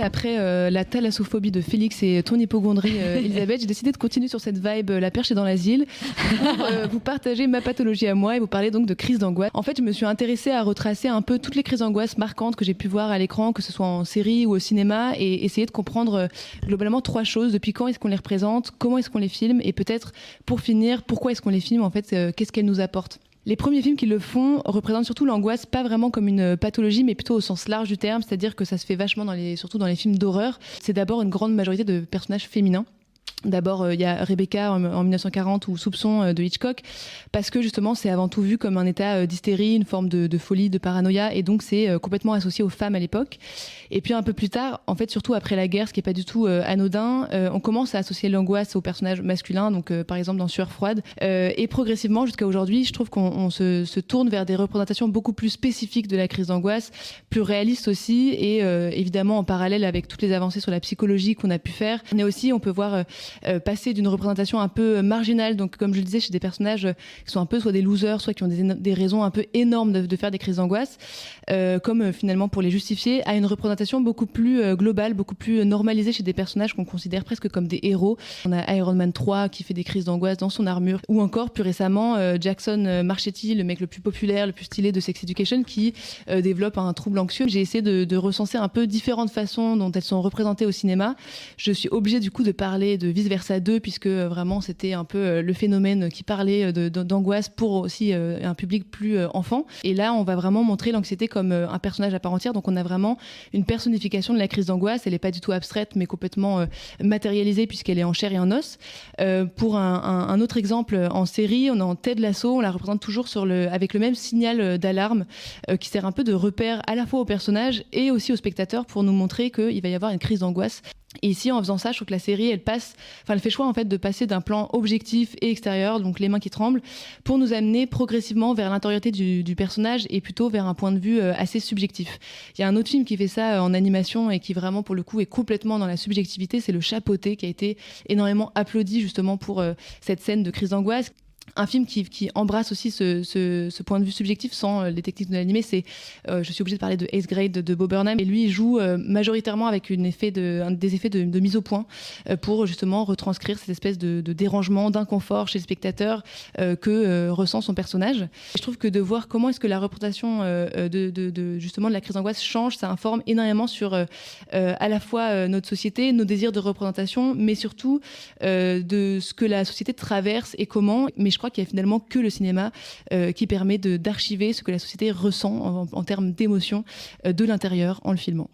après la thalassophobie de Félix et ton hypocondrie Elisabeth, j'ai décidé de continuer sur cette vibe La perche est dans l'asile pour vous partager ma pathologie à moi et vous parler donc de crise d'angoisse. En fait, je me suis intéressée à retracer un peu toutes les crises d'angoisse marquantes que j'ai pu voir à l'écran, que ce soit en série ou au cinéma, et essayer de comprendre globalement 3 choses. Depuis quand est-ce qu'on les représente, comment est-ce qu'on les filme, et peut-être pour finir, pourquoi est-ce qu'on les filme, en fait, qu'est-ce qu'elles nous apportent. Les premiers films qui le font représentent surtout l'angoisse, pas vraiment comme une pathologie, mais plutôt au sens large du terme, c'est-à-dire que ça se fait vachement surtout dans les films d'horreur. C'est d'abord une grande majorité de personnages féminins. D'abord, il y a Rebecca en 1940 ou Soupçon de Hitchcock, parce que justement, c'est avant tout vu comme un état d'hystérie, une forme de folie, de paranoïa, et donc c'est complètement associé aux femmes à l'époque. Et puis un peu plus tard, en fait, surtout après la guerre, ce qui est pas du tout anodin, on commence à associer l'angoisse aux personnages masculins, donc par exemple dans Sueur froide, et progressivement jusqu'à aujourd'hui, je trouve qu'on se tourne vers des représentations beaucoup plus spécifiques de la crise d'angoisse, plus réalistes aussi, et évidemment en parallèle avec toutes les avancées sur la psychologie qu'on a pu faire. Mais aussi, on peut voir passer d'une représentation un peu marginale, donc comme je le disais, chez des personnages qui sont un peu soit des losers, soit qui ont des raisons un peu énormes de faire des crises d'angoisse, comme finalement pour les justifier, à une représentation beaucoup plus globale, beaucoup plus normalisée chez des personnages qu'on considère presque comme des héros. On a Iron Man 3 qui fait des crises d'angoisse dans son armure, ou encore plus récemment Jackson Marchetti, le mec le plus populaire, le plus stylé de Sex Education, qui développe un trouble anxieux. J'ai essayé de recenser un peu différentes façons dont elles sont représentées au cinéma. Je suis obligée du coup de parler de Vice Versa 2, puisque vraiment c'était un peu le phénomène qui parlait d'angoisse pour aussi un public plus enfant. Et là, on va vraiment montrer l'anxiété comme un personnage à part entière. Donc on a vraiment une personnification de la crise d'angoisse. Elle n'est pas du tout abstraite, mais complètement matérialisée, puisqu'elle est en chair et en os. Pour un autre exemple, en série, on a en Ted Lasso, on la représente toujours avec le même signal d'alarme qui sert un peu de repère à la fois au personnage et aussi au spectateur pour nous montrer qu'il va y avoir une crise d'angoisse. Et ici, en faisant ça, je trouve que la série, elle fait choix en fait de passer d'un plan objectif et extérieur, donc les mains qui tremblent, pour nous amener progressivement vers l'intériorité du personnage et plutôt vers un point de vue assez subjectif. Il y a un autre film qui fait ça en animation et qui vraiment, pour le coup, est complètement dans la subjectivité, c'est Le Chapeauté, qui a été énormément applaudi justement pour cette scène de crise d'angoisse. Un film qui embrasse aussi ce point de vue subjectif sans les techniques de l'animé, c'est je suis obligée de parler de Eighth Grade de Bo Burnham, et lui il joue majoritairement avec des effets de mise au point pour justement retranscrire cette espèce de dérangement, d'inconfort chez le spectateur que ressent son personnage. Et je trouve que de voir comment est-ce que la représentation justement de la crise d'angoisse change, ça informe énormément sur à la fois notre société, nos désirs de représentation, mais surtout de ce que la société traverse et comment. Mais je crois qu'il n'y a finalement que le cinéma qui permet d'archiver ce que la société ressent en termes d'émotion de l'intérieur en le filmant.